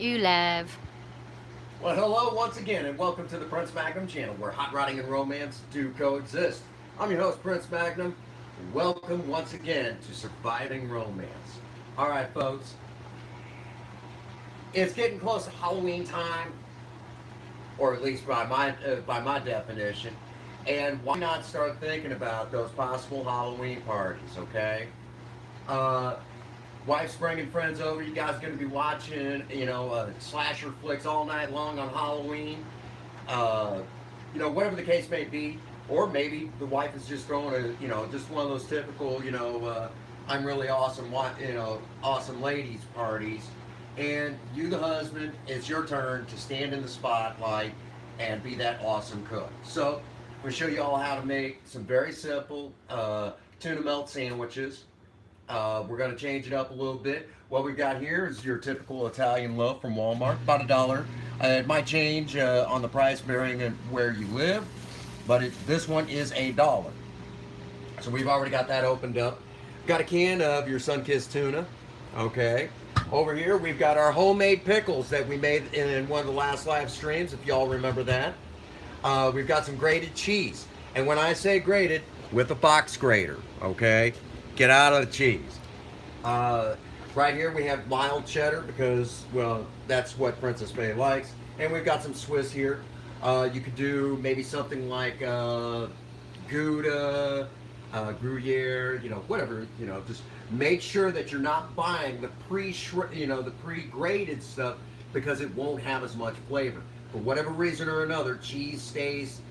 You love. Well, hello once again, and welcome to the Prince Magnum channel, where hot rodding and romance do coexist. I'm your host, Prince Magnum. Welcome once again to Surviving Romance. All right, folks, it's getting close to Halloween time, or at least by my definition. And why not start thinking about those possible Halloween parties? Okay. Uh, Wife's bringing friends over. You guys going to be watching, slasher flicks all night long on Halloween. Uh, whatever the case may be. Or maybe the wife is just throwing just one of those typical, I'm really awesome, awesome ladies parties. And you, the husband, it's your turn to stand in the spotlight and be that awesome cook. So, we'll show you all how to make some very simple tuna melt sandwiches. We're going to change it up a little bit. What we've got here is your typical Italian loaf from Walmart, about $1. It might change on the price varying on where you live, but this one is $1. So we've already got that opened up. Got a can of your Sunkissed tuna. Okay. Over here we've got our homemade pickles that we made in one of the last live streams, if y'all remember that. We've got some grated cheese. And when I say grated, with a box grater, okay? Get out of the cheese. Right here we have mild cheddar because, well, that's what Princess May likes. And we've got some Swiss here. You could do maybe something like Gouda, Gruyere, whatever, just make sure that you're not buying the pre-grated stuff because it won't have as much flavor. For whatever reason or another, cheese stays,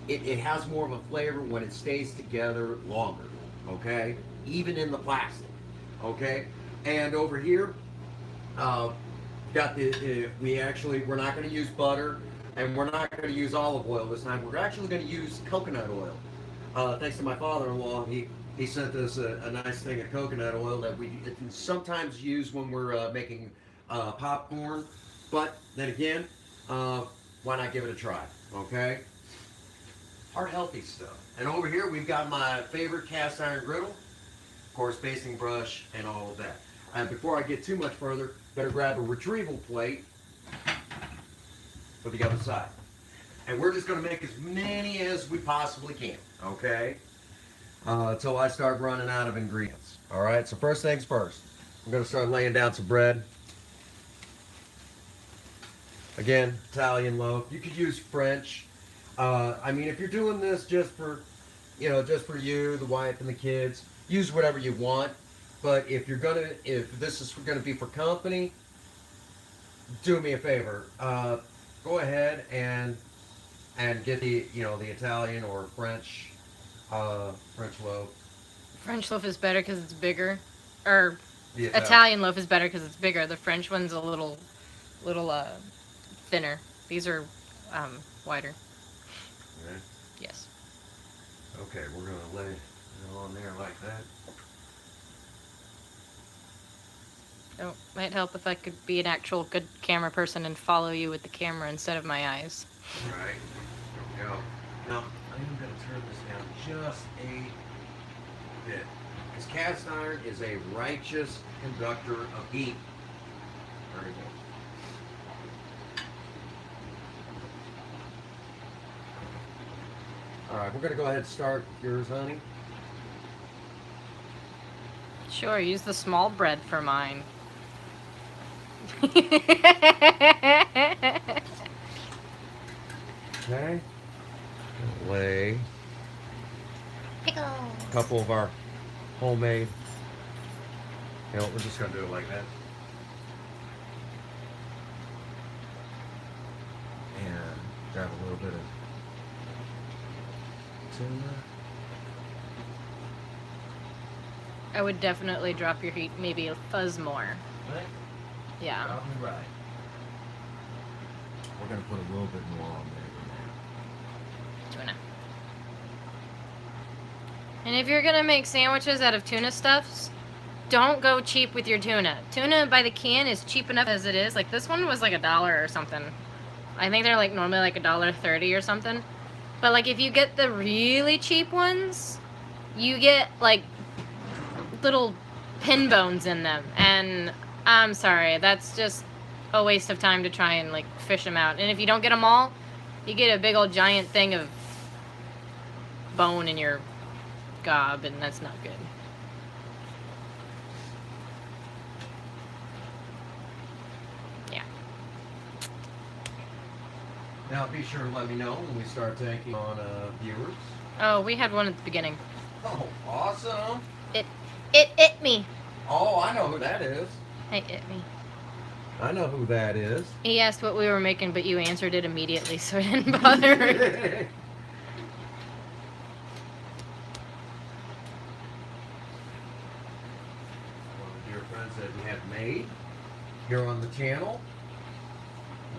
it has more of a flavor when it stays together longer, okay? Even in the plastic, okay? And over here, got we're not going to use butter, and we're not going to use olive oil this time. We're actually going to use coconut oil. Thanks to my father-in-law, he sent us a nice thing of coconut oil that we can sometimes use when we're making popcorn. But then again, why not give it a try, okay? Heart healthy stuff. And over here, we've got my favorite cast iron griddle, of course, basting brush, and all of that. And before I get too much further, better grab a retrieval plate for the other side. And we're just going to make as many as we possibly can, okay? Until I start running out of ingredients. All right, so first things first. I'm going to start laying down some bread. Again, Italian loaf. You could use French. I mean, if you're doing this just for you, the wife, and the kids, use whatever you want. But if this is gonna be for company, do me a favor. Go ahead and get the Italian or French loaf. French loaf is better because it's bigger, or The Italian loaf is better because it's bigger. The French one's a little thinner. These are wider. Okay. Yes. Okay, we're gonna lay it on there like that. Oh, might help if I could be an actual good camera person and follow you with the camera instead of my eyes. Right. There we go. Now, I am going to turn this down just a bit. Because cast iron is a righteous conductor of heat. Very good. All right, we're going to go ahead and start yours, honey. Sure, use the small bread for mine. Okay. Lay Pickles. a couple of our homemade. We're just going to do it like that. And grab a little bit of tuna. I would definitely drop your heat maybe a fuzz more. Right? Yeah. Probably right. We're going to put a little bit more on there. Tuna. And if you're gonna make sandwiches out of tuna stuffs, don't go cheap with your tuna. Tuna by the can is cheap enough as it is. Like this one was like $1 or something. I think they're like normally like $1.30 or something. But like if you get the really cheap ones, you get like little pin bones in them. And I'm sorry, that's just a waste of time to try and like fish them out. And if you don't get them all, you get a big old giant thing of bone in your gob, and that's not good. Yeah. Now be sure to let me know when we start taking on viewers. Oh, we had one at the beginning. Oh, awesome. It me. Oh, I know who that is. Hey, it me. I know who that is. He asked what we were making, but you answered it immediately, so I didn't bother. Well, dear friends that we have made here on the channel,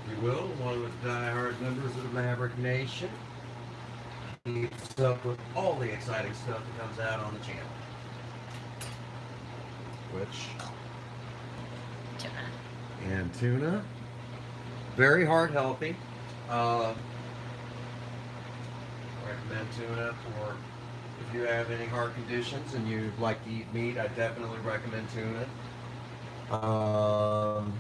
if you will, one of the diehard members of the Maverick Nation keeps up with all the exciting stuff that comes out on the channel. Which, Tuna. and tuna, very heart healthy. Recommend tuna for if you have any heart conditions and you like to eat meat. I definitely recommend tuna. And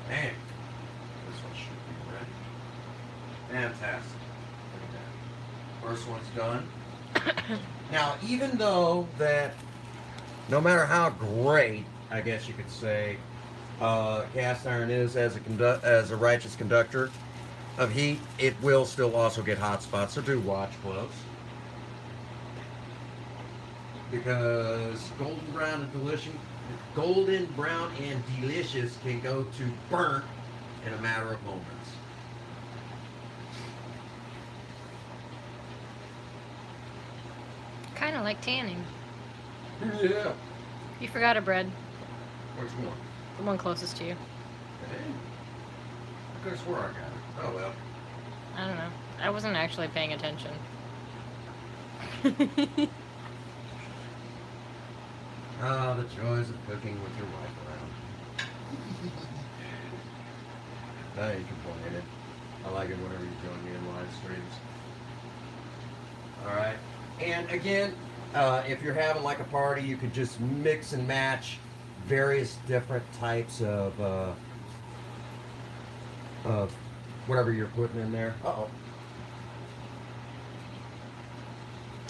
man, this one should be ready. Fantastic. Look at that. First one's done. Now, even though that, no matter how great, I guess you could say, cast iron is as a righteous conductor of heat, it will still also get hot spots. So do watch close, because golden brown and delicious can go to burnt in a matter of moments. Kind of like tanning. Yeah. You forgot a bread. Which one? The one closest to you. Hey. I could have swore I got it. Oh well. I don't know. I wasn't actually paying attention. Ah, the joys of cooking with your wife around. I ain't complaining. I like it whenever you join me in live streams. Alright. And again, if you're having like a party, you could just mix and match various different types of whatever you're putting in there. Uh-oh.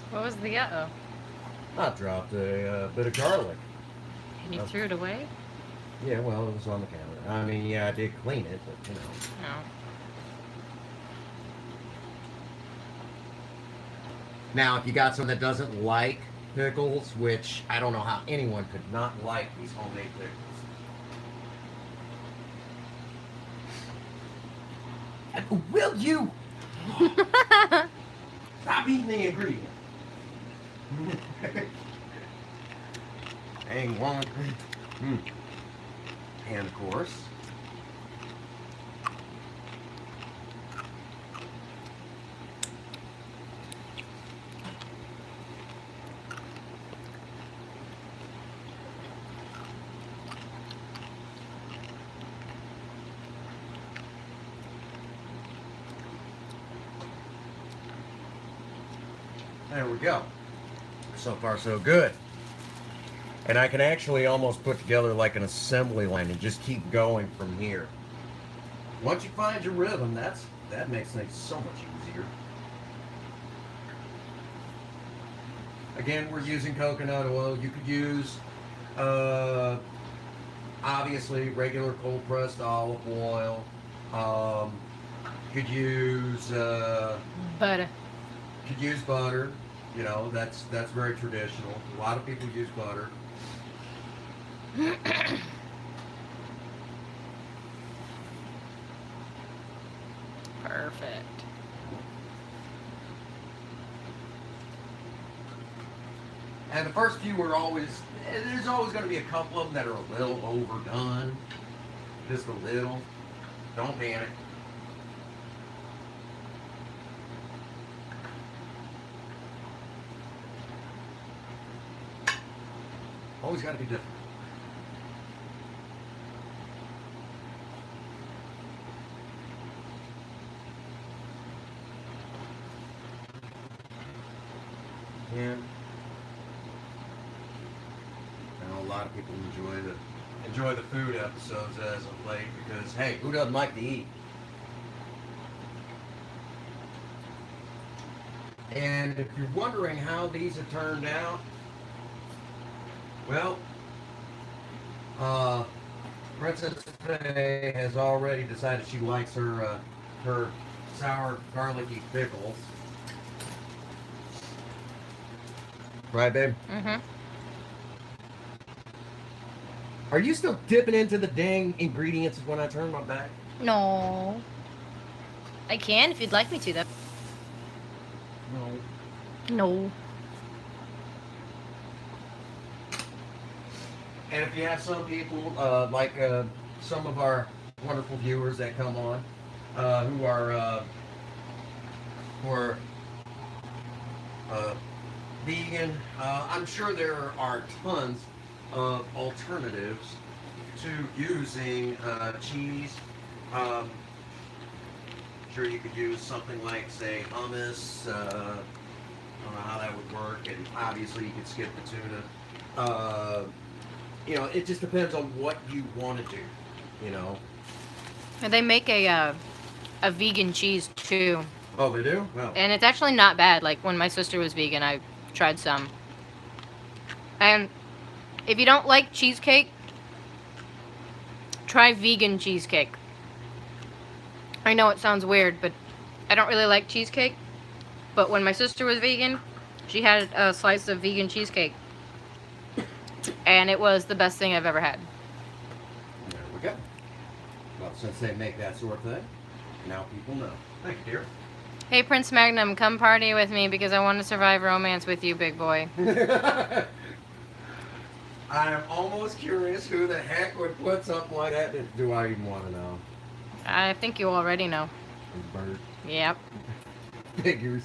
What was the uh-oh? I dropped a bit of garlic. And you threw it away? Yeah, well, it was on the counter. I mean, yeah, I did clean it, but you know. No. Now, if you got someone that doesn't like pickles, which I don't know how anyone could not like these homemade pickles. Will you stop eating the ingredient? Hang on. And of course, there we go. So far, so good. And I can actually almost put together like an assembly line and just keep going from here. Once you find your rhythm, that makes things so much easier. Again, we're using coconut oil. You could use, obviously, regular cold pressed olive oil. Could use Butter. could use butter. You know, that's very traditional. A lot of people use butter. Perfect. And the first few are always, there's always going to be a couple of them that are a little overdone. Just a little. Don't panic. Always got to be different. can. I know a lot of people enjoy the food episodes as of late because hey, who doesn't like to eat? And if you're wondering how these have turned out, well, Princess Faye has already decided she likes her sour garlicky pickles. Right, babe? Mm-hmm. Are you still dipping into the dang ingredients when I turn my back? No. I can if you'd like me to, though. No. No. And if you have some people, like some of our wonderful viewers that come on, who are vegan, I'm sure there are tons of alternatives to using cheese. Sure, you could use something like, say, hummus. I don't know how that would work, and obviously you could skip the tuna. You know, it just depends on what you want to do. You know. And they make a vegan cheese too, Oh, they do? Well. and it's actually not bad. Like when my sister was vegan, I tried some. And if you don't like cheesecake, try vegan cheesecake. I know it sounds weird, but I don't really like cheesecake. But when my sister was vegan, she had a slice of vegan cheesecake. And it was the best thing I've ever had. There we go. Well, since they make that sort of thing, now people know. Thank you, dear. Hey, Prince Magnum, come party with me because I want to survive romance with you, big boy. I am almost curious who the heck would put something like that. Do I even want to know? I think you already know. Bird. Yep. Figures.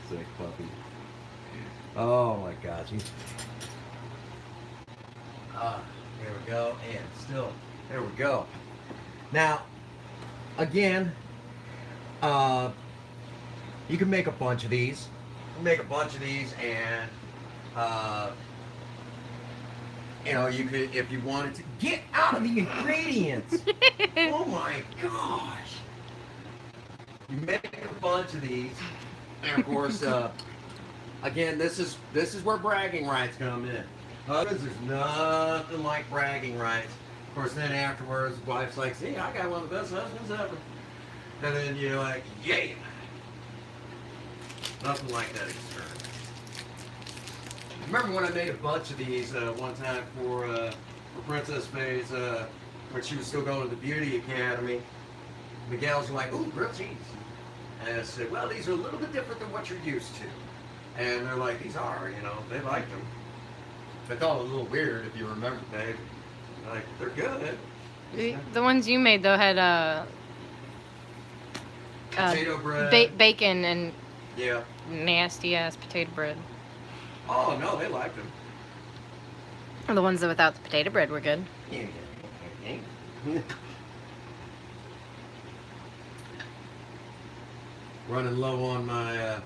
Sick puppy. Oh my gosh. There we go. And still, there we go. Now, again, you can make a bunch of these. And you know, you could, if you wanted to, get out of the ingredients. Oh my gosh. You make a bunch of these, and of course, again, this is where bragging rights come in. Husbands, there's nothing like bragging rights. Of course, then afterwards, the wife's like, "See, I got one of the best husbands ever," and then you're like, "Yeah." Nothing like that experience. Remember when I made a bunch of these one time for Princess Faye's, when she was still going to the Beauty Academy? Miguel's like, "Ooh, grilled cheese." And I said, "Well, these are a little bit different than what you're used to." And they're like, "These are, you know, they liked them." I thought it was a little weird if you remember, babe. Like, they're good. The ones you made, though, had Potato bread. bacon and Yeah. nasty-ass potato bread. Oh, no, they liked them. The ones that without the potato bread were good. Yeah. Running low on my,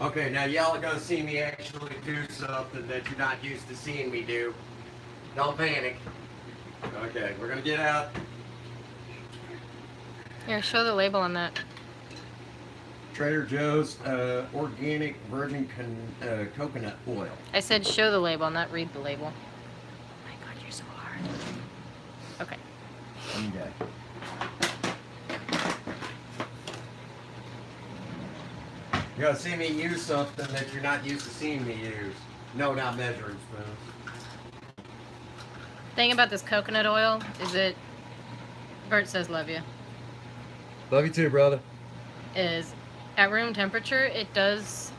okay, now y'all are gonna see me actually do something that you're not used to seeing me do. Don't panic. Okay, we're gonna get out. Here, show the label on that. Trader Joe's organic virgin coconut oil. I said show the label, not read the label. Oh my god, you're so hard. Okay. Okay. You're gonna see me use something that you're not used to seeing me use. No, not measuring spoons. Thing about this coconut oil is it, Bert says love you, Love you too, brother. is at room temperature it does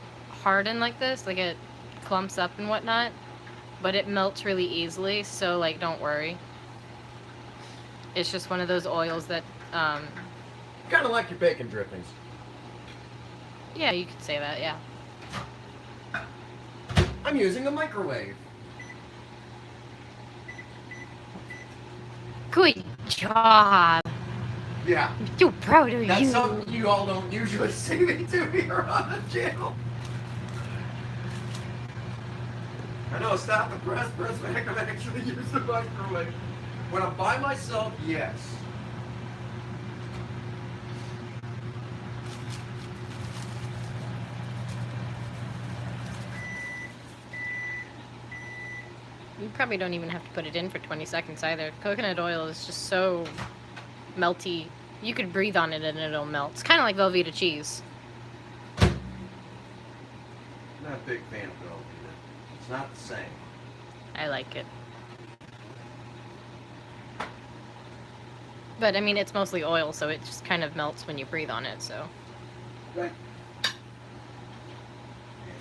harden like this, like it clumps up and whatnot, but it melts really easily, so like don't worry. It's just one of those oils that, Kind of like your bacon drippings. yeah, you could say that, yeah. I'm using a microwave. Good job. Yeah. I'm so proud of That's you. something you all don't usually see me do here on the channel. I know, stop the press back. I'm actually use the microwave. When I'm by myself, yes. You probably don't even have to put it in for 20 seconds either. Coconut oil is just so melty. You could breathe on it and it'll melt. It's kind of like Velveeta cheese. Not a big fan of Velveeta. It's not the same. I like it. But I mean, it's mostly oil, so it just kind of melts when you breathe on it, so. Right. And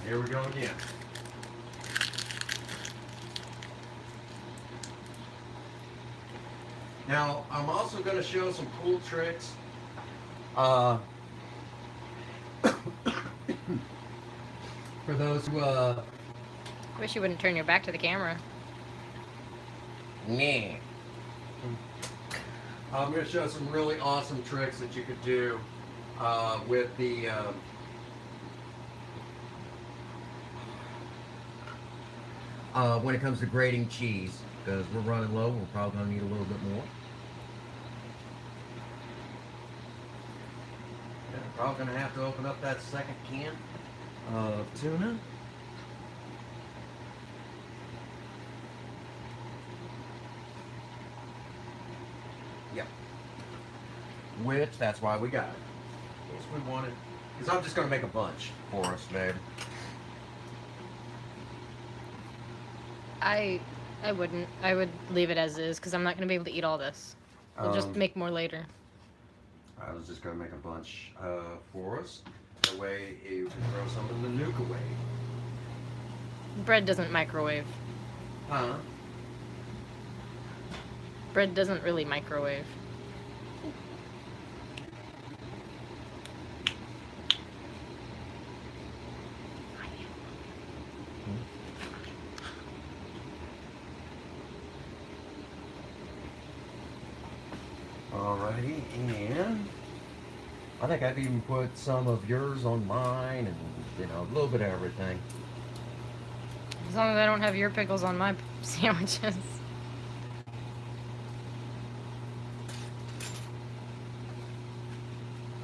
here we go again. Now, I'm also going to show some cool tricks. For those who, Wish you wouldn't turn your back to the camera. yeah. I'm going to show some really awesome tricks that you could do with the when it comes to grating cheese, because we're running low. We're probably going to need a little bit more. Yeah, probably going to have to open up that second can of tuna. Yep. Which, that's why we got it. Because we wanted, because I'm just going to make a bunch for us, babe. I wouldn't. I would leave it as is, because I'm not going to be able to eat all this. We'll just make more later. I was just going to make a bunch for us. That way you can throw some in the nuke away. Bread doesn't microwave. Huh? Bread doesn't really microwave. Alrighty, and I think I've even put some of yours on mine, and you know, a little bit of everything. As long as I don't have your pickles on my sandwiches.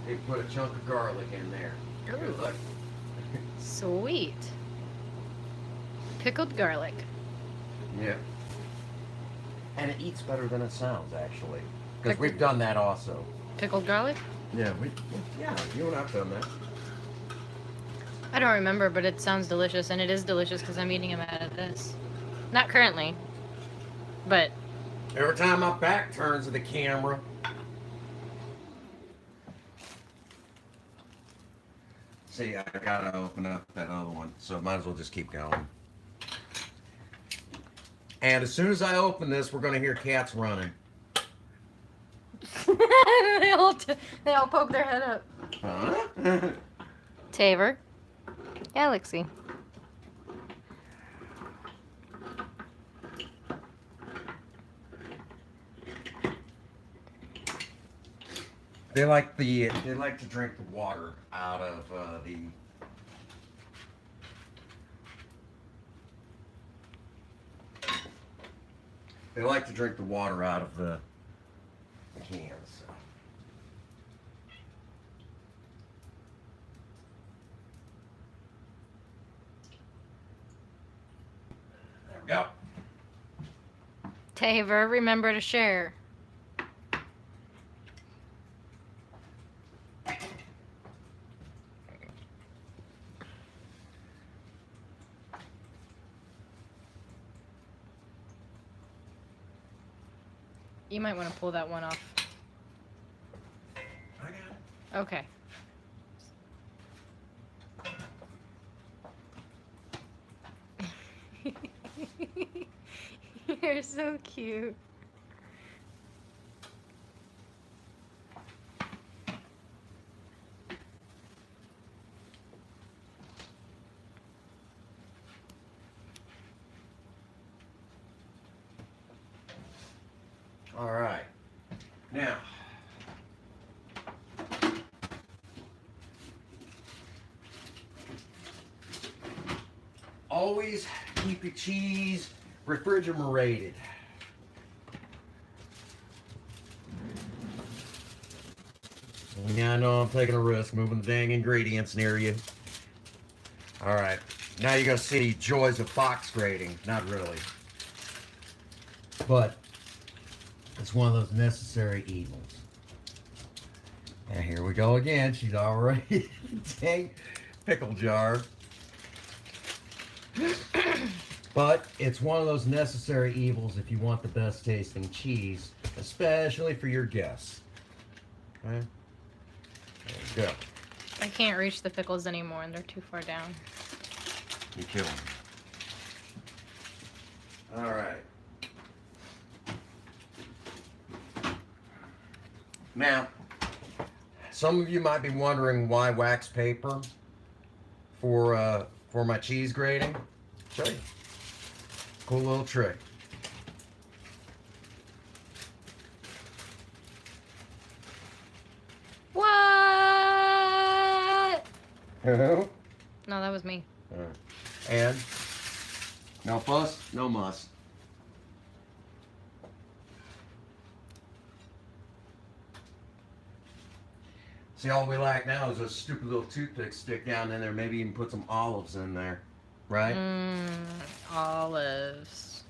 They put a chunk of garlic in there. Ooh. Look. Sweet. Pickled garlic. Yeah. And it eats better than it sounds, actually. Because Pickled- we've done that also. Pickled garlic? Yeah, you and I've done that. I don't remember, but it sounds delicious, and it is delicious because I'm eating them out of this. Not currently, but Every time my back turns to the camera. See, I gotta open up that other one, so I might as well just keep going. And as soon as I open this, we're gonna hear cats running. they all poke their head up. Huh? Taver. Galaxy. They like to drink the water out of the. They like to drink the water out of the cans. So. There we go. Taver, remember to share. You might want to pull that one off. I got it. Okay. You're so cute. All right. Now, always keep your cheese refrigerated. Yeah, I know I'm taking a risk moving the dang ingredients near you. Alright, now you're going to see joys of box grating. Not really. But it's one of those necessary evils. And here we go again. She's already dang pickle jar. But it's one of those necessary evils if you want the best tasting cheese, especially for your guests. Okay? There we go. I can't reach the pickles anymore, and they're too far down. You kill them. All right. Now, some of you might be wondering why wax paper for my cheese grating. Show you. Cool little trick. What? Hello? No, that was me. And no fuss, no muss. See, all we lack now is a stupid little toothpick stick down in there. Maybe even put some olives in there, right? Olives.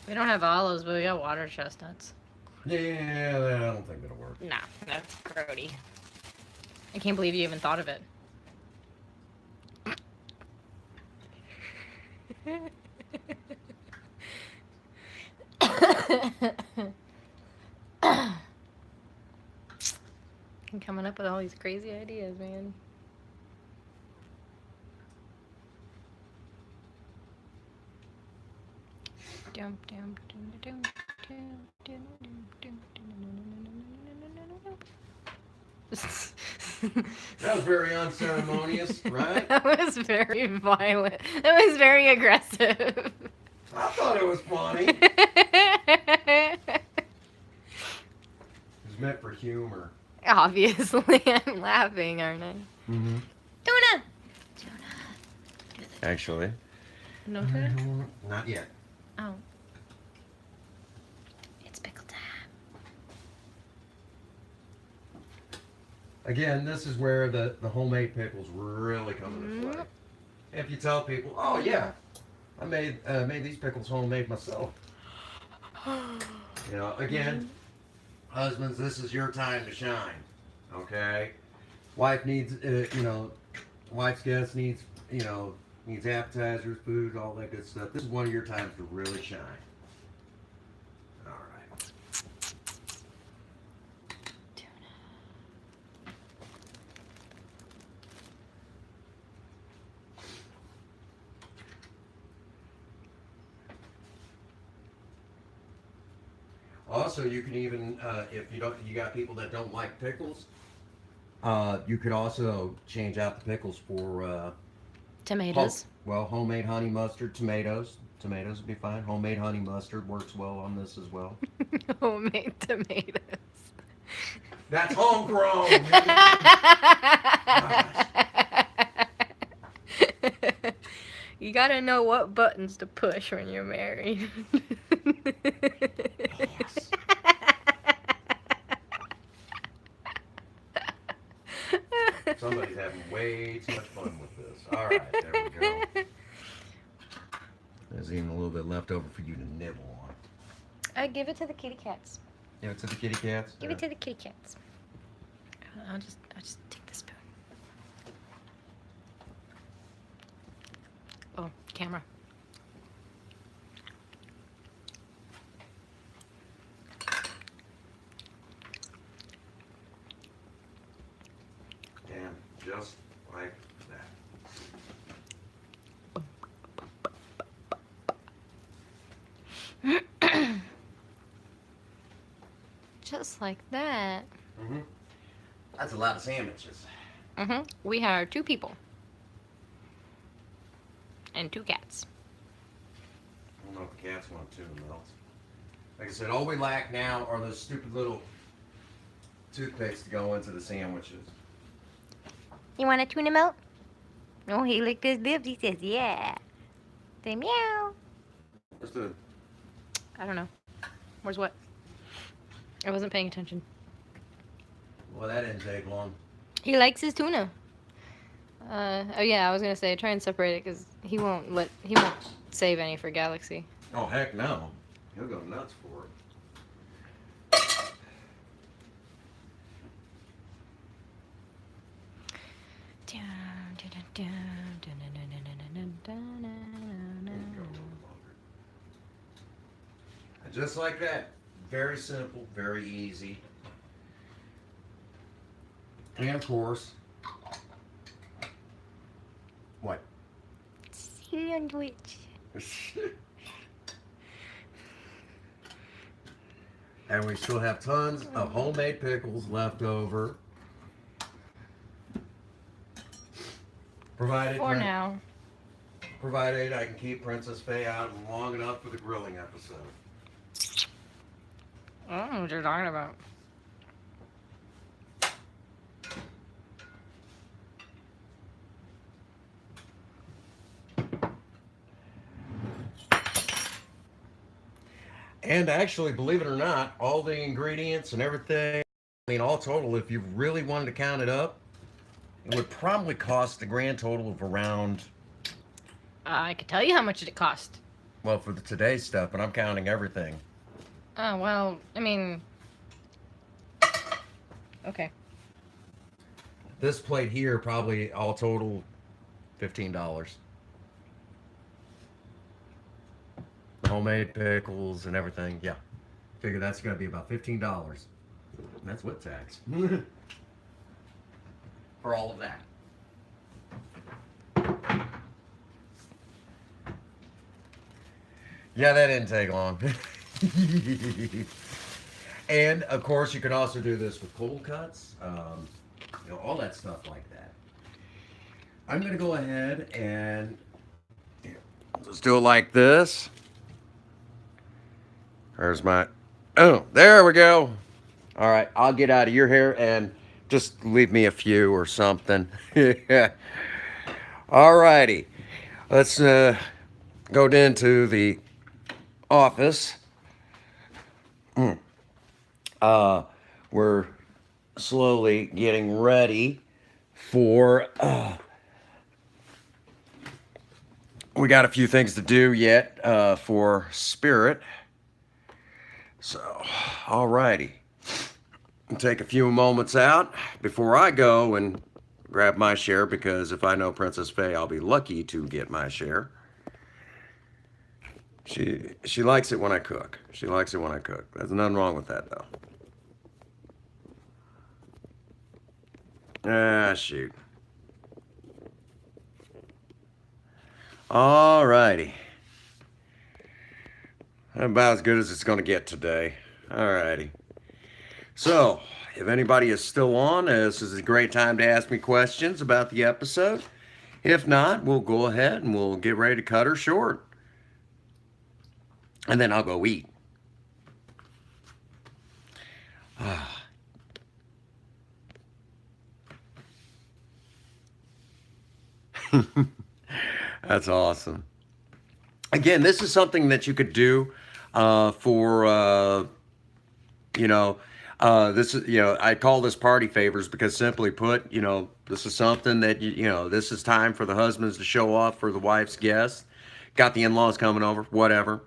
We don't have olives, but we got water chestnuts. Yeah, I don't think that'll work. Nah, that's grody. I can't believe you even thought of it. I'm coming up with all these crazy ideas, man. That was very unceremonious, right? That was very violent. That was very aggressive. I thought it was funny. It was meant for humor. Obviously, I'm laughing, aren't I? Mm-hmm. Tuna! Actually. No tuna? Not yet. Oh. It's pickle time. Again, this is where the homemade pickles really come into play. If you tell people, oh yeah, I made these pickles homemade myself. You know, again, husbands, this is your time to shine. Okay, wife needs, wife's guest needs, needs appetizers, food, all that good stuff. This is one of your times to really shine. All right. Also, you can even, if you got people that don't like pickles, you could also change out the pickles for Tomatoes. homemade honey mustard, tomatoes. Tomatoes would be fine. Homemade honey mustard works well on this as well. Homemade tomatoes. That's homegrown. You gotta know what buttons to push when you're married. Yes. Somebody's having way too much fun with this. All right, there we go. There's even a little bit left over for you to nibble on. Give it to the kitty cats. Give it to the kitty cats. Give it to the kitty cats. I'll just take the spoon. Oh, camera. Damn, just like that. Just like that. Mm-hmm. That's a lot of sandwiches. Mm-hmm. We are 2 people. And 2 cats. I don't know if the cats want tuna melts. Like I said, all we lack now are those stupid little toothpicks to go into the sandwiches. You want a tuna melt? Oh, he licked his lips. He says, yeah. Say meow. What's the... I don't know. Where's what? I wasn't paying attention. Well, that didn't take long. He likes his tuna. Oh yeah, I was gonna say try and separate it because he won't save any for Galaxy. Oh, heck no. He'll go nuts for it. And just like that. Very simple, very easy. And of course, what? Sandwich. And we still have tons of homemade pickles left over. For now. Provided I can keep Princess Faye out long enough for the grilling episode. I don't know what you're talking about. And actually, believe it or not, all the ingredients and everything, I mean, all total, if you really wanted to count it up, it would probably cost a grand total of around, I could tell you how much it cost. well, for the today's stuff, but I'm counting everything. Oh, well, I mean... Okay. This plate here, probably all total, $15. Homemade pickles and everything, yeah. Figure that's going to be about $15. And that's with tax. For all of that. Yeah, that didn't take long. And of course, you can also do this with cold cuts, you know, all that stuff like that. I'm going to go ahead and let's do it like this. There's my, oh, there we go. All right, I'll get out of your hair and just leave me a few or something. All righty, let's go into the office. We're slowly getting ready for, we got a few things to do yet for Spirit. So, all righty. Take a few moments out before I go and grab my share, because if I know Princess Faye, I'll be lucky to get my share. She likes it when I cook. She likes it when I cook. There's nothing wrong with that, though. Ah, shoot. All righty. About as good as it's going to get today. All righty. So, if anybody is still on, this is a great time to ask me questions about the episode. If not, we'll go ahead and we'll get ready to cut her short. And then I'll go eat. That's awesome. Again, this is something that you could do for, you know, this is, you know, I call this party favors because simply put, you know, this is something that, you know, this is time for the husbands to show off for the wife's guests. Got the in-laws coming over, whatever.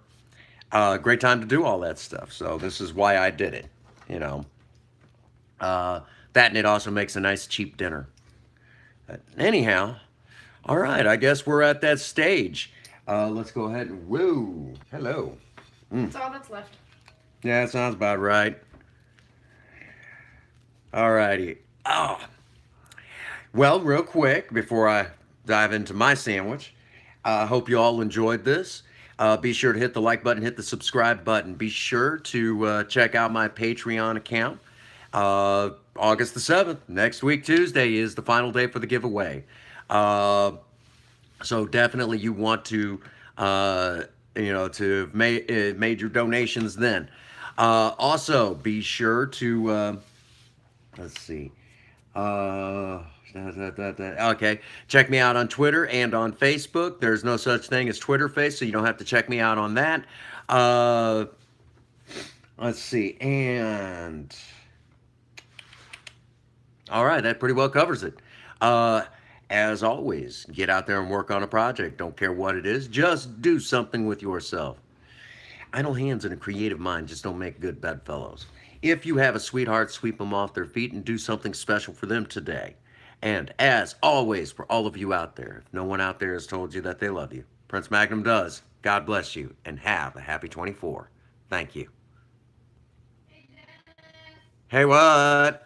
Great time to do all that stuff. So this is why I did it, you know. That, and it also makes a nice cheap dinner. Anyhow, all right, I guess we're at that stage. Let's go ahead and, whoa, hello. That's all that's left. Yeah, that sounds about right. All righty. Oh. Well, real quick, before I dive into my sandwich, I hope you all enjoyed this. Be sure to hit the like button, hit the subscribe button. Be sure to check out my Patreon account. August the 7th, next week, Tuesday, is the final day for the giveaway. So definitely you want to, you know, to have made your donations then. Also, be sure to, let's see, Okay. Check me out on Twitter and on Facebook. There's no such thing as Twitter face, so you don't have to check me out on that. Uh, let's see. And all right, that pretty well covers it. As always, get out there and work on a project. Don't care what it is, just do something with yourself. Idle hands and a creative mind just don't make good bedfellows. If you have a sweetheart, sweep them off their feet and do something special for them today. And as always, for all of you out there, if no one out there has told you that they love you, Prince Magnum does. God bless you and have a happy 24. Thank you. Hey, what?